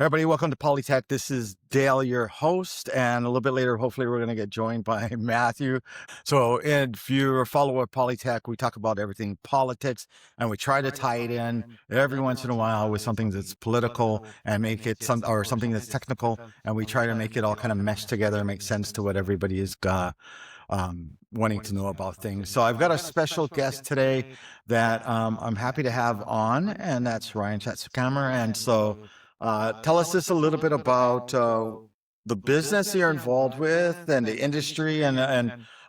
Hey everybody, welcome to Polytech. This is Dale, your host, and a little bit later, hopefully, we're going to get joined by Matthew. So, if you're a follower of Polytech, we talk about everything politics, and we try to tie it in every once in a while with something that's political and make it something that's technical, and we try to make it all kind of mesh together and make sense to what everybody is wanting to know about things. So, I've got a special guest today that I'm happy to have on, and that's Ryan Schatzkammer. And so, tell us just a little bit about the business you're involved with and the industry and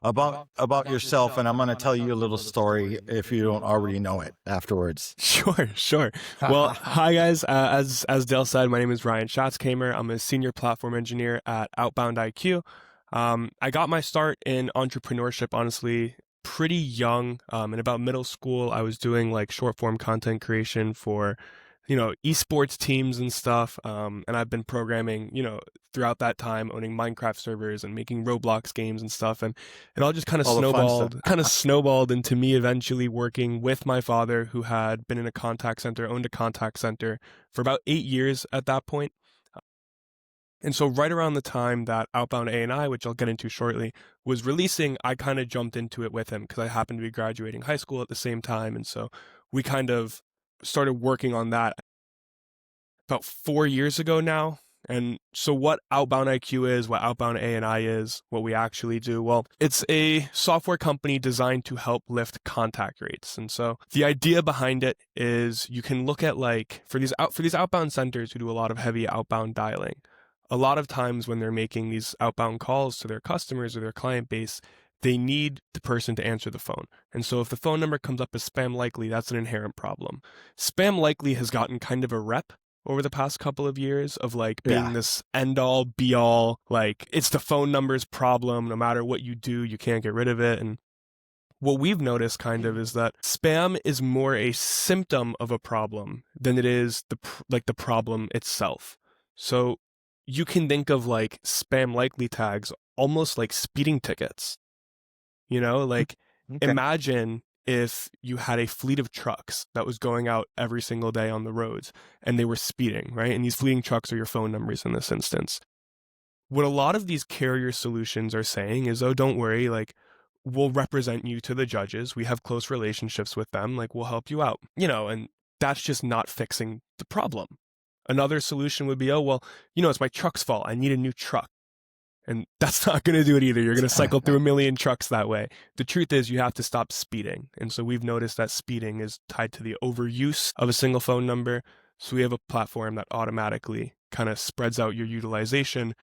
about yourself. And I'm going to tell you a little story if you don't already know it afterwards. Sure. Well, hi guys. As Dale said, my name is Ryan Schatzkammer. I'm a senior platform engineer at OutboundIQ. I got my start in entrepreneurship, honestly, pretty young. In about middle school, I was doing like short form content creation for esports teams and stuff. And I've been programming, throughout that time, owning Minecraft servers and making Roblox games and stuff. And it all just kind of snowballed into me eventually working with my father, who had been in a contact center, owned a contact center for about 8 years at that point. And so right around the time that Outbound ANI, which I'll get into shortly, was releasing, I kind of jumped into it with him because I happened to be graduating high school at the same time. And so we kind of started working on that about 4 years ago now. And so what Outbound IQ is, what Outbound ANI is, what we actually do, well, it's a software company designed to help lift contact rates. And so the idea behind it is you can look at for these outbound centers who do a lot of heavy outbound dialing. A lot of times when they're making these outbound calls to their customers or their client base, they need the person to answer the phone. And so if the phone number comes up as spam likely, that's an inherent problem. Spam likely has gotten kind of a rep over the past couple of years of being this end all be all, it's the phone number's problem. No matter what you do, you can't get rid of it. And what we've noticed kind of is that spam is more a symptom of a problem than it is the problem itself. So you can think of spam likely tags almost like speeding tickets. Okay. Imagine if you had a fleet of trucks that was going out every single day on the roads and they were speeding, right? And these fleeting trucks are your phone numbers in this instance. What a lot of these carrier solutions are saying is, oh, don't worry, we'll represent you to the judges. We have close relationships with them. We'll help you out, and that's just not fixing the problem. Another solution would be, oh, well, it's my truck's fault. I need a new truck. And that's not going to do it either. You're going to cycle through a million trucks that way. The truth is you have to stop speeding. And so we've noticed that speeding is tied to the overuse of a single phone number. So we have a platform that automatically kind of spreads out your utilization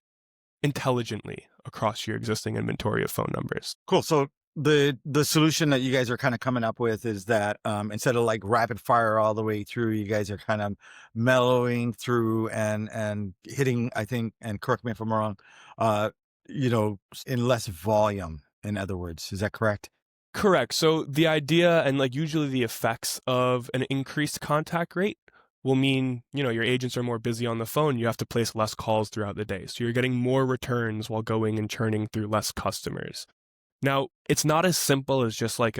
intelligently across your existing inventory of phone numbers. Cool. So the solution that you guys are kind of coming up with is that instead of rapid fire all the way through, you guys are kind of mellowing through and hitting, I think, and correct me if I'm wrong, in less volume, in other words. Is that correct? Correct. So the idea and usually the effects of an increased contact rate will mean, your agents are more busy on the phone. You have to place less calls throughout the day. So you're getting more returns while going and churning through less customers. Now, it's not as simple as just an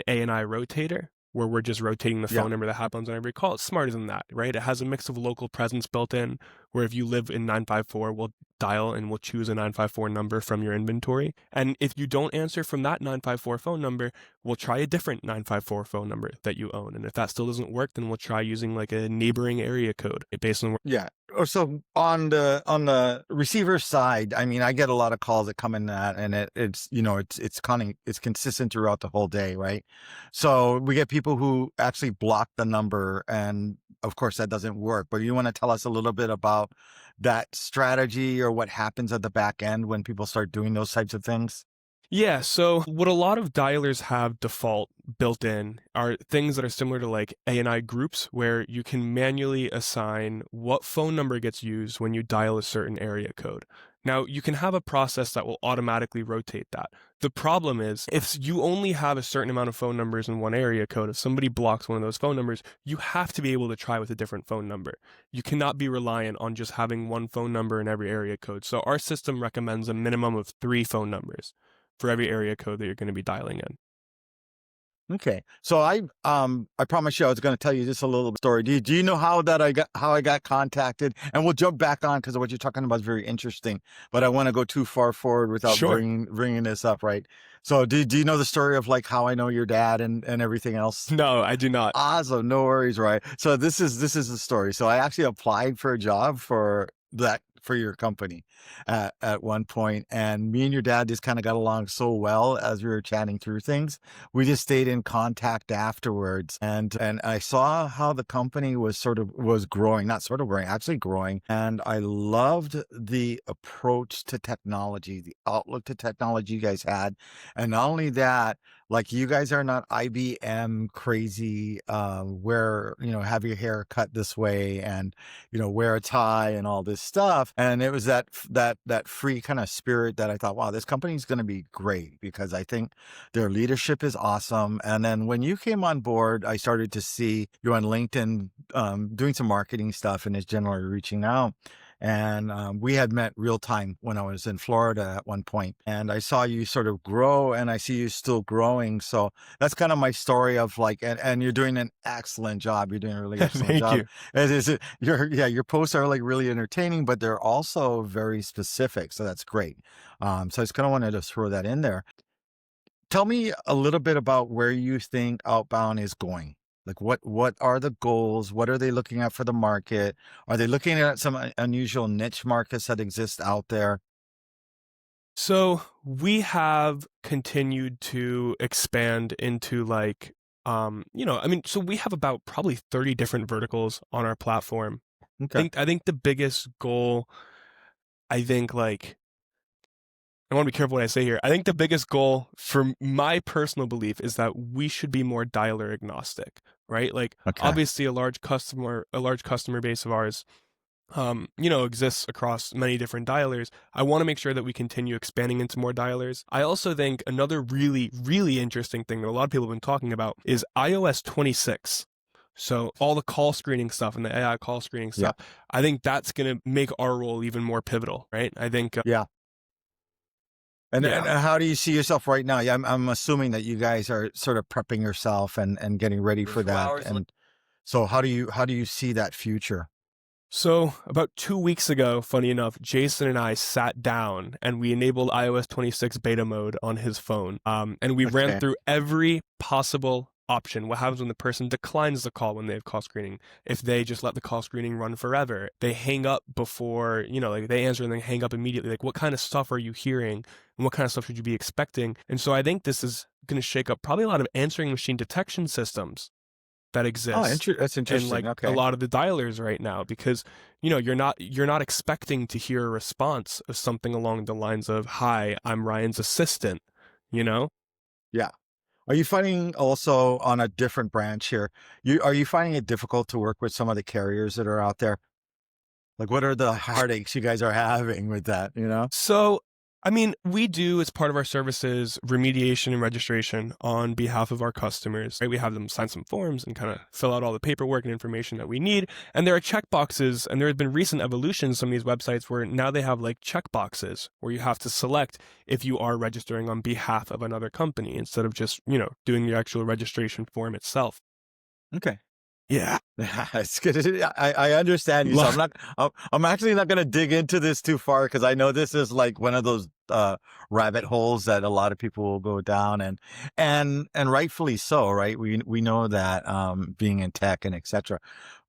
ANI rotator, where we're just rotating the phone number that happens on every call. It's smarter than that, right? It has a mix of local presence built in, where if you live in 954, we'll dial and we'll choose a 954 number from your inventory. And if you don't answer from that 954 phone number, we'll try a different 954 phone number that you own. And if that still doesn't work, then we'll try using a neighboring area code based on or so on the receiver side. I mean, I get a lot of calls that come in that, and it's consistent throughout the whole day, right? So we get people who actually block the number, and of course that doesn't work. But you want to tell us a little bit about that strategy or what happens at the back end when people start doing those types of things? Yeah, so what a lot of dialers have default built in are things that are similar to ANI groups, where you can manually assign what phone number gets used when you dial a certain area code. Now, you can have a process that will automatically rotate that. The problem is, if you only have a certain amount of phone numbers in one area code, if somebody blocks one of those phone numbers, you have to be able to try with a different phone number. You cannot be reliant on just having one phone number in every area code. So our system recommends a minimum of 3 phone numbers for every area code that you're going to be dialing in. Okay. So I promise you I was going to tell you just a little story. Do you know how I got contacted? And we'll jump back on because what you're talking about is very interesting, but I want to go too far forward without Sure. bringing this up, right? So do you know the story of like how I know your dad and everything else? No, I do not. Awesome, no worries, right? So this is the story. So I actually applied for a job for your company at one point, and me and your dad just kind of got along so well as we were chatting through things. We just stayed in contact afterwards, and I saw how the company was growing, not sort of growing, actually growing, and I loved the approach to technology, the outlook to technology you guys had, and not only that, like you guys are not IBM crazy, where, have your hair cut this way and, wear a tie and all this stuff. And it was that free kind of spirit that I thought, wow, this company is going to be great because I think their leadership is awesome. And then when you came on board, I started to see you on LinkedIn, doing some marketing stuff and is generally reaching out. And we had met real time when I was in Florida at one point, and I saw you sort of grow, and I see you still growing. So that's kind of my story of like, and you're doing an excellent job. You're doing a really excellent Thank job. you. Your posts are like really entertaining, but they're also very specific. So that's great. So I just kind of wanted to throw that in there. Tell me a little bit about where you think Outbound is going. Like what are the goals? What are they looking at for the market? Are they looking at some unusual niche markets that exist out there? So we have continued to expand into like, so we have about probably 30 different verticals on our platform. Okay. I think the biggest goal, I think like, I want to be careful what I say here. I think the biggest goal for my personal belief is that we should be more dialer agnostic, right? Like Okay. obviously a large customer base of ours exists across many different dialers. I want to make sure that we continue expanding into more dialers. I also think another really, really interesting thing that a lot of people have been talking about is iOS 26. So all the call screening stuff and the AI call screening Yeah. stuff, I think that's going to make our role even more pivotal, right? I think, Yeah. And yeah. how do you see yourself right now? Yeah, I'm assuming that you guys are sort of prepping yourself and getting ready for that. And so how do you see that future? So about 2 weeks ago, funny enough, Jason and I sat down and we enabled iOS 26 beta mode on his phone. And we ran Okay. through every possible option. What happens when the person declines the call when they have call screening? If they just let the call screening run forever, they hang up before, like they answer and then hang up immediately. Like what kind of stuff are you hearing and what kind of stuff should you be expecting? And so I think this is going to shake up probably a lot of answering machine detection systems that Oh, exist that's in like interesting. a Okay. lot of the dialers right now because you're not expecting to hear a response of something along the lines of hi, I'm Ryan's assistant, you know. Yeah. Are you finding also on a different branch here? Are you finding it difficult to work with some of the carriers that are out there? Like, what are the heartaches you guys are having with that? So, I mean, we do, as part of our services, remediation and registration on behalf of our customers. Right? We have them sign some forms and kind of fill out all the paperwork and information that we need. And there are checkboxes, and there have been recent evolutions on these websites where now they have like checkboxes where you have to select if you are registering on behalf of another company instead of just, doing the actual registration form itself. Okay. Yeah. It's good. I understand you. So I'm actually not going to dig into this too far because I know this is like one of those rabbit holes that a lot of people will go down and rightfully so, right? We know that being in tech and etc.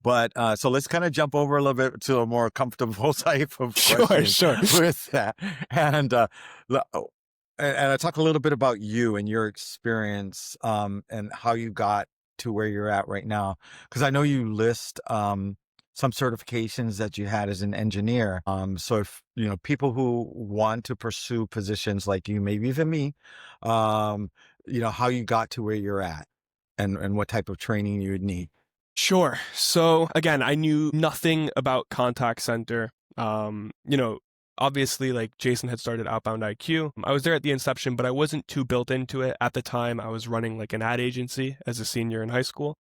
But so let's kind of jump over a little bit to a more comfortable type of Sure, questions sure. with that. And and I talk a little bit about you and your experience and how you got to where you're at right now, because I know you list some certifications that you had as an engineer. So if people who want to pursue positions like you, maybe even me, how you got to where you're at and what type of training you would need. Sure. So again, I knew nothing about contact center. Obviously, like Jason had started Outbound IQ. I was there at the inception, but I wasn't too built into it. At the time, I was running like an ad agency as a senior in high school.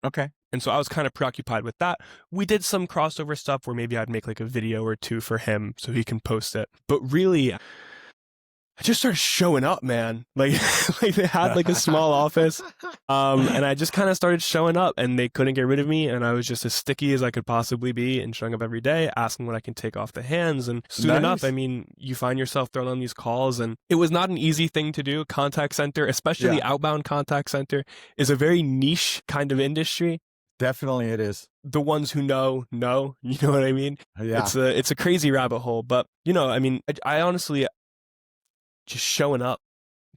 Okay. And so I was kind of preoccupied with that. We did some crossover stuff where maybe I'd make like a video or two for him so he can post it. But really, I just started showing up, man. Like, like they had like a small office, and I just kind of started showing up, and they couldn't get rid of me, and I was just as sticky as I could possibly be, and showing up every day, asking what I can take off the hands, and soon enough, I Nice. mean, you find yourself thrown on these calls, and it was not an easy thing to do. Contact center, especially Yeah, outbound contact center, is a very niche kind of industry. definitely it is. The ones who know, you know what I mean? Yeah, It's a crazy rabbit hole, but I mean, I honestly just showing up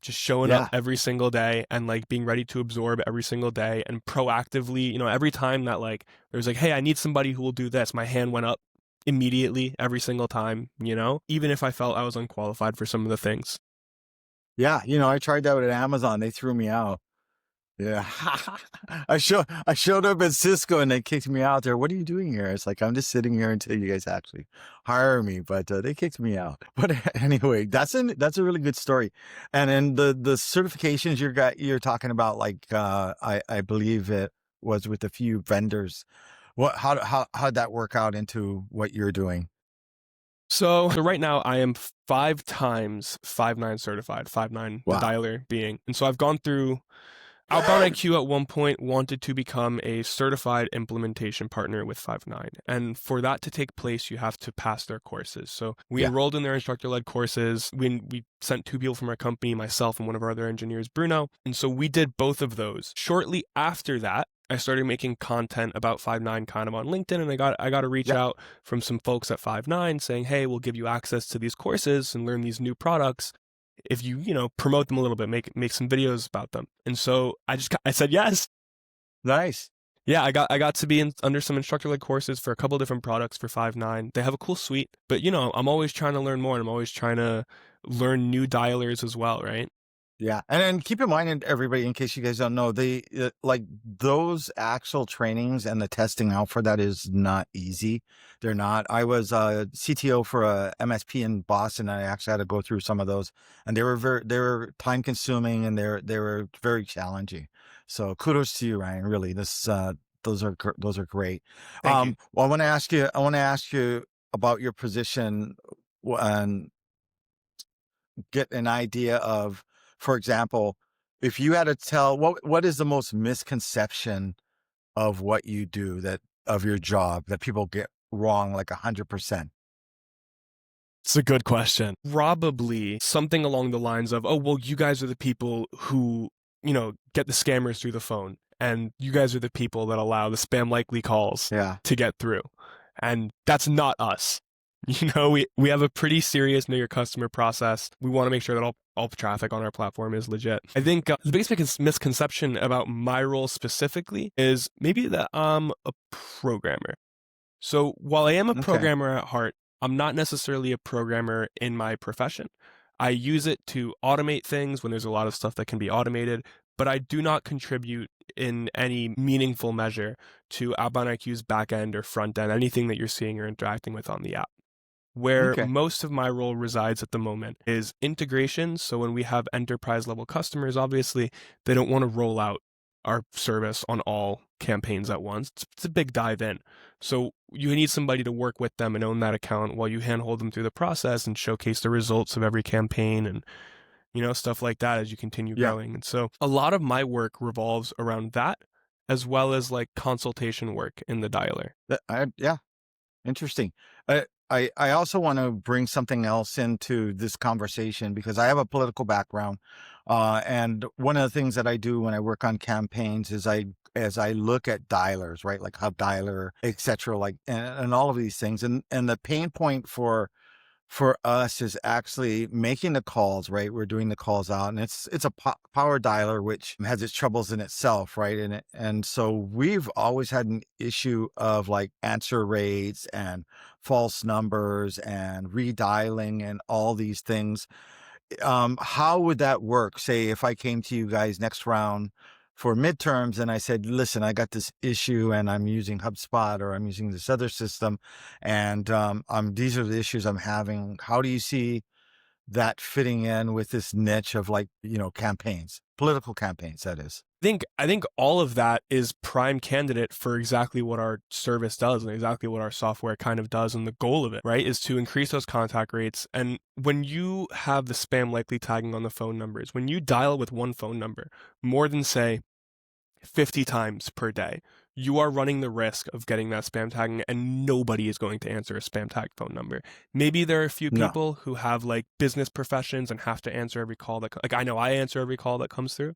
yeah. every single day and like being ready to absorb every single day and proactively, every time that like there's like, hey, I need somebody who will do this, my hand went up immediately every single time, even if I felt I was unqualified for some of the things. Yeah, I tried that with Amazon. They threw me out. Yeah. I showed up at Cisco and they kicked me out there. What are you doing here? It's like I'm just sitting here until you guys actually hire me, but they kicked me out. But anyway, that's a really good story. And then the certifications you're talking about, like I believe it was with a few vendors. How'd that work out into what you're doing? So right now I am 5 times 5.9 certified, 5.9 the Wow. dialer being. And so I've gone through OutboundIQ at one point wanted to become a certified implementation partner with Five9. And for that to take place, you have to pass their courses. So we Yeah. enrolled in their instructor-led courses. We sent 2 people from our company, myself and one of our other engineers, Bruno. And so we did both of those. Shortly after that, I started making content about Five9 kind of on LinkedIn, and I got a reach Yeah. out from some folks at Five9 saying, hey, we'll give you access to these courses and learn these new products if you promote them a little bit, make some videos about them. And so I said yes. Nice. Yeah, I got to be under some instructor-led courses for a couple different products for Five9. They have a cool suite, but I'm always trying to learn more, and I'm always trying to learn new dialers as well, right? Yeah. And then keep in mind, and everybody, in case you guys don't know, like those actual trainings and the testing out for that is not easy. They're not. I was a CTO for a MSP in Boston. And I actually had to go through some of those, and they were time consuming, and they were very challenging. So kudos to you, Ryan. Really, those are great. Thank you. Well, I want to ask you about your position and get an idea of, for example, if you had to tell what is the most misconception of what you do, that of your job, that people get wrong like 100%? It's a good question. Probably something along the lines of, oh, well, you guys are the people who, get the scammers through the phone, and you guys are the people that allow the spam likely calls Yeah. to get through. And that's not us. We have a pretty serious know your customer process. We want to make sure that all traffic on our platform is legit. I think the biggest misconception about my role specifically is maybe that I'm a programmer. So while I am a Okay. programmer at heart, I'm not necessarily a programmer in my profession. I use it to automate things when there's a lot of stuff that can be automated, but I do not contribute in any meaningful measure to OutboundIQ's back end or front end, anything that you're seeing or interacting with on the app. Where Okay. most of my role resides at the moment is integration. So when we have enterprise level customers, obviously they don't want to roll out our service on all campaigns at once. It's a big dive in. So you need somebody to work with them and own that account while you handhold them through the process and showcase the results of every campaign and stuff like that as you continue Yeah. growing. And so a lot of my work revolves around that, as well as like consultation work in the dialer. Yeah. Interesting. I also want to bring something else into this conversation because I have a political background. And one of the things that I do when I work on campaigns is as I look at dialers, right? Like Hub Dialer, et cetera, like, and all of these things. And the pain point for us is actually making the calls, right? We're doing the calls out, and it's a power dialer, which has its troubles in itself, right? And so we've always had an issue of like answer rates and false numbers and redialing and all these things. How would that work? Say if I came to you guys next round for midterms and I said, listen, I got this issue and I'm using HubSpot or I'm using this other system, and these are the issues I'm having. How do you see that fitting in with this niche of like, campaigns, political campaigns, that is. I think all of that is prime candidate for exactly what our service does and exactly what our software kind of does. And the goal of it, right, is to increase those contact rates. And when you have the spam likely tagging on the phone numbers, when you dial with one phone number more than, say, 50 times per day, you are running the risk of getting that spam tagging, and nobody is going to answer a spam tagged phone number. Maybe there are a few No. people who have like business professions and have to answer every call that, like I know I answer every call that comes through,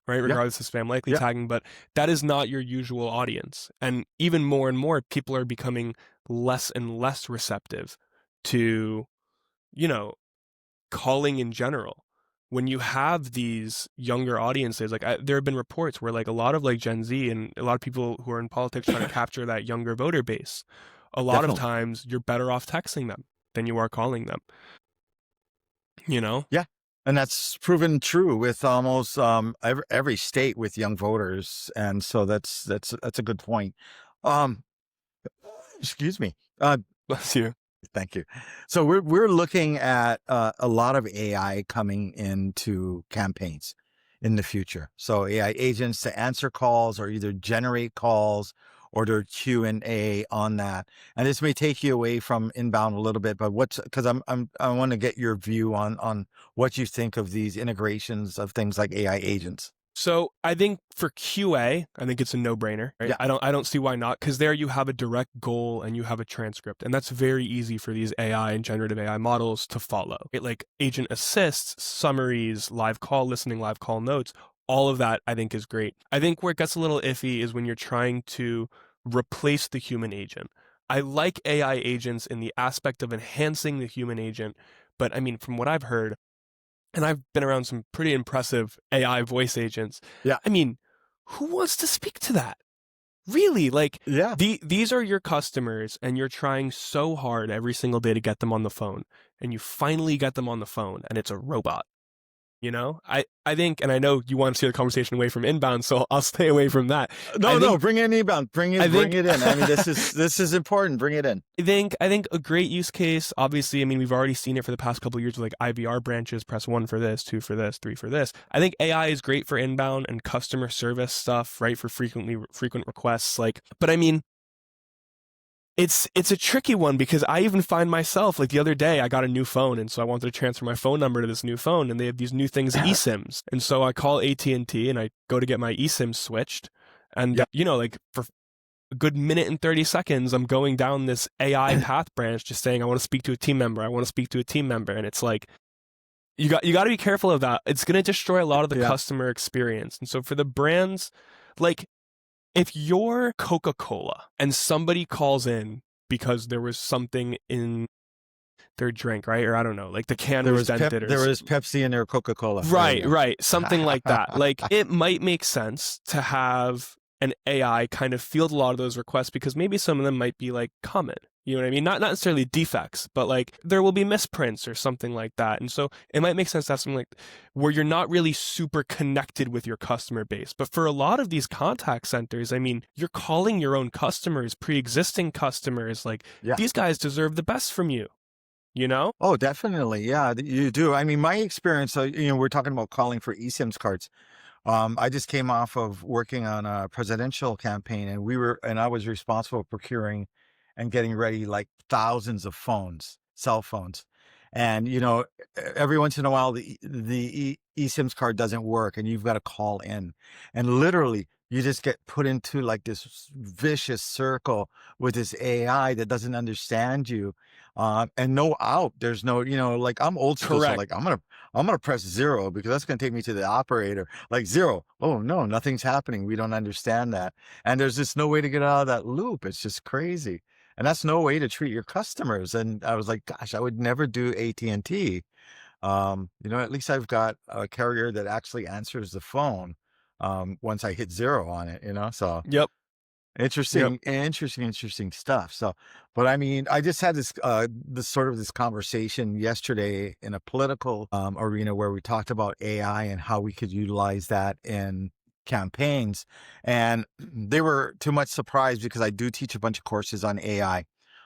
right? Regardless of spam likely tagging, but that is not your usual audience. And even more and more people are becoming less and less receptive to, calling in general. When you have these younger audiences, like there have been reports where like a lot of like Gen Z and a lot of people who are in politics trying to capture that younger voter base, a lot of times you're better off texting them than you are calling them. Yeah. And that's proven true with almost every state with young voters. And so that's a good point. Excuse me. Bless you. Thank you. So we're looking at a lot of AI coming into campaigns in the future. So AI agents to answer calls or either generate calls or their Q&A on that. And this may take you away from inbound a little bit, but because I want to get your view on what you think of these integrations of things like AI agents. So I think for QA, I think it's a no-brainer. Right? Yeah. I don't see why not, because there you have a direct goal and you have a transcript, and that's very easy for these AI and generative AI models to follow. It like agent assists, summaries, live call listening, live call notes. All of that I think is great. I think where it gets a little iffy is when you're trying to replace the human agent. I like AI agents in the aspect of enhancing the human agent, but I mean, from what I've heard, and I've been around some pretty impressive AI voice agents. Yeah. I mean, who wants to speak to that? Really? Like, these are your customers, and you're trying so hard every single day to get them on the phone, and you finally get them on the phone, and it's a robot. I think, and I know you want to steer the conversation away from inbound, so I'll stay away from that. No, bring in inbound. Bring it in. I mean, this is important. Bring it in. I think a great use case, obviously, I mean, we've already seen it for the past couple of years with like IVR branches, press 1 for this, 2 for this, 3 for this. I think AI is great for inbound and customer service stuff, right? For frequent requests. But I mean, it's a tricky one, because I even find myself, like the other day I got a new phone, and so I wanted to transfer my phone number to this new phone, and they have these new things, eSIMs. And so I call AT&T and I go to get my eSIM switched, and like for a good minute and 30 seconds I'm going down this AI path branch just saying I want to speak to a team member, and it's like you got to be careful of that. It's going to destroy a lot of the customer experience. And so for the brands, like, if you're Coca-Cola and somebody calls in because there was something in their drink, right? Or I don't know, like the can was dented. There was Pepsi in their Coca-Cola. Right. Something like that. Like, it might make sense to have an AI kind of field a lot of those requests, because maybe some of them might be like common. You know what I mean? Not necessarily defects, but like there will be misprints or something like that. And so it might make sense to have something like where you're not really super connected with your customer base. But for a lot of these contact centers, I mean, you're calling your own customers, pre-existing customers. Like, these guys deserve the best from you. Oh, definitely. Yeah, you do. I mean, my experience, we're talking about calling for eSIMs cards. I just came off of working on a presidential campaign, and I was responsible for procuring and getting ready like thousands of cell phones. And, every once in a while, the eSIMs card doesn't work and you've got to call in, and literally you just get put into like this vicious circle with this AI that doesn't understand you. And no out. There's no, like I'm old school. Correct. So like I'm going to press 0 because that's going to take me to the operator. Like 0. Oh no, nothing's happening. We don't understand that. And there's just no way to get out of that loop. It's just crazy. And that's no way to treat your customers. And I was like, gosh, I would never do AT&T. At least I've got a carrier that actually answers the phone once I hit 0 on it, so. Yep. Interesting stuff. So, but I mean, I just had this conversation yesterday in a political arena where we talked about AI and how we could utilize that in campaigns, and they were too much surprised because I do teach a bunch of courses on AI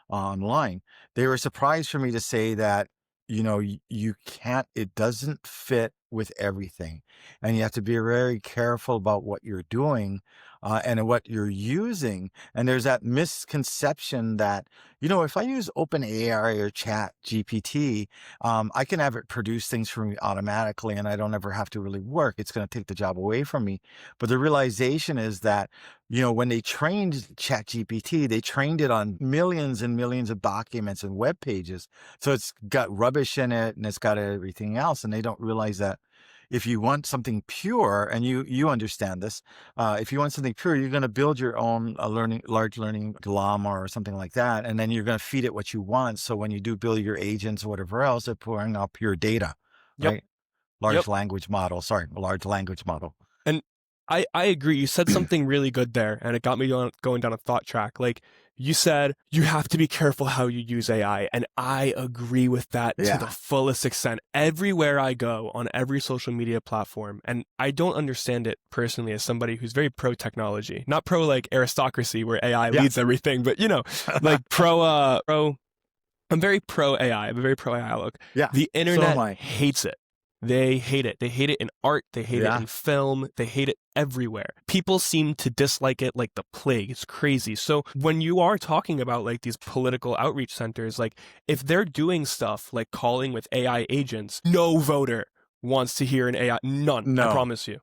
online. They were surprised for me to say that you can't, it doesn't fit with everything. And you have to be very careful about what you're doing and what you're using. And there's that misconception that, if I use OpenAI or Chat GPT, I can have it produce things for me automatically and I don't ever have to really work. It's going to take the job away from me. But the realization is that, when they trained ChatGPT, they trained it on millions and millions of documents and web pages. So it's got rubbish in it and it's got everything else. And they don't realize that if you want something pure, and you understand this, if you want something pure, you're going to build your own large learning llama or something like that. And then you're going to feed it what you want. So when you do build your agents or whatever else, they're pouring out pure data, Yep. right? Yep. Large language model. And I agree. You said something really good there, and it got me going down a thought track. Like you said, you have to be careful how you use AI, and I agree with that to the Yeah. fullest extent. Everywhere I go on every social media platform, and I don't understand it personally as somebody who's very pro technology, not pro like aristocracy where AI Yeah. leads everything, but like I'm very pro AI. I have a very pro AI outlook. Yeah. The So am internet I. hates it. They hate it. They hate it in art. They hate it Yeah. in film. They hate it everywhere. People seem to dislike it like the plague. It's crazy. So when you are talking about like these political outreach centers, like if they're doing stuff like calling with AI agents, no voter wants to hear an AI. None. I No. promise you.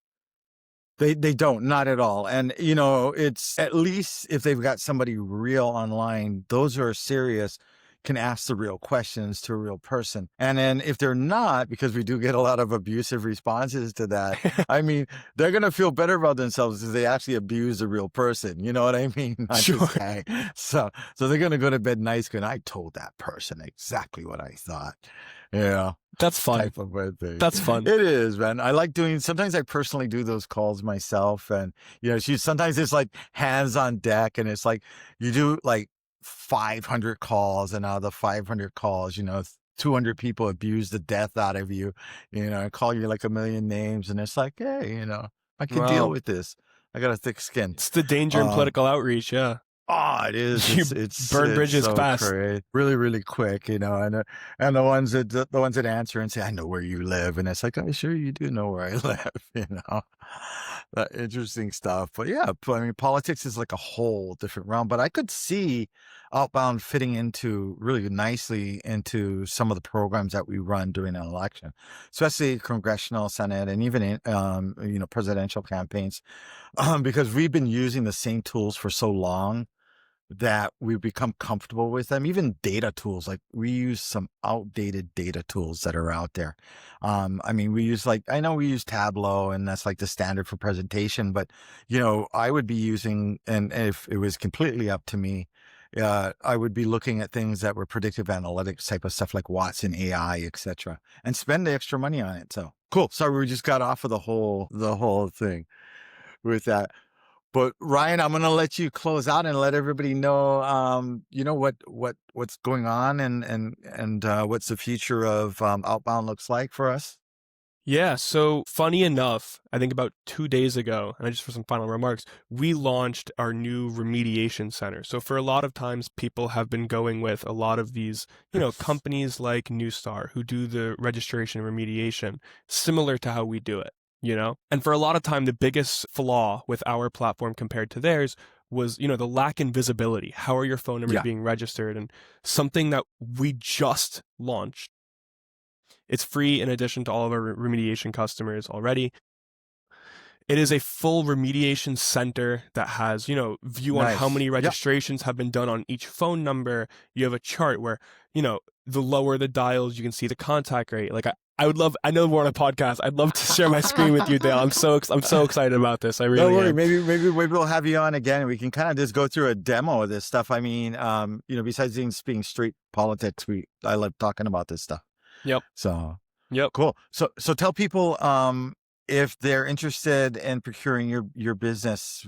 They don't, not at all. And, it's at least if they've got somebody real online, those who are serious can ask the real questions to a real person. And then if they're not, because we do get a lot of abusive responses to that, I mean, they're going to feel better about themselves if they actually abuse a real person. You know what I mean? Not Sure. this guy. So they're going to go to bed nice going, I told that person exactly what I thought. Yeah. That's fun. Type of a thing. That's fun. It is, man. I like sometimes I personally do those calls myself. And, sometimes it's like hands on deck and it's like you do like 500 calls and out of the 500 calls, 200 people abuse the death out of you, and call you like a million names. And it's like, hey, I can deal Wow. with this. I got a thick skin. It's the danger in political outreach. Yeah. Oh, it is. You It's burn bridges so fast. great, really, really quick, and the ones that answer and say, "I know where you live," and it's like, "I'm sure you do know where I live," That interesting stuff. But yeah, I mean, politics is like a whole different realm. But I could see Outbound fitting into really nicely into some of the programs that we run during an election, especially congressional, Senate, and even presidential campaigns, because we've been using the same tools for so long that we've become comfortable with them. Even data tools, like we use some outdated data tools that are out there. I mean, I know we use Tableau and that's like the standard for presentation, but I would be using, and if it was completely up to me, I would be looking at things that were predictive analytics type of stuff like Watson AI, etc., and spend the extra money on it. So cool. Sorry, we just got off of the whole thing with that. But Ryan, I'm gonna let you close out and let everybody know, what's going on and what's the future of Outbound looks like for us. Yeah, so funny enough, I think about 2 days ago, and just for some final remarks, we launched our new remediation center. So for a lot of times, people have been going with a lot of these, companies like Newstar who do the registration and remediation, similar to how we do it, And for a lot of time, the biggest flaw with our platform compared to theirs was, the lack in visibility. How are your phone numbers being registered? And something that we just launched. It's free in addition to all of our remediation customers already. It is a full remediation center that has, view on how many registrations have been done on each phone number. You have a chart where, the lower the dials, you can see the contact rate. Like I would love, I know we're on a podcast. I'd love to share my screen with you, Dale. I'm so excited about this. I really Don't worry. am. Maybe we'll have you on again. We can kind of just go through a demo of this stuff. I mean, besides being street politics, I love talking about this stuff. Yep. So, yep. Cool. So tell people, if they're interested in procuring your business,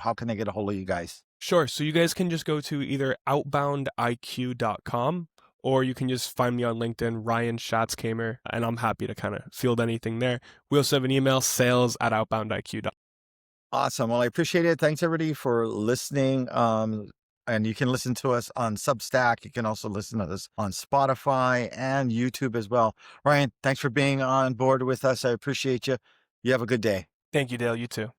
how can they get a hold of you guys? Sure. So you guys can just go to either outboundiq.com or you can just find me on LinkedIn, Ryan Schatzkamer, and I'm happy to kind of field anything there. We also have an email, sales@outboundiq.com. Awesome. Well, I appreciate it. Thanks everybody for listening. And you can listen to us on Substack. You can also listen to us on Spotify and YouTube as well. Ryan, thanks for being on board with us. I appreciate you. You have a good day. Thank you, Dale. You too.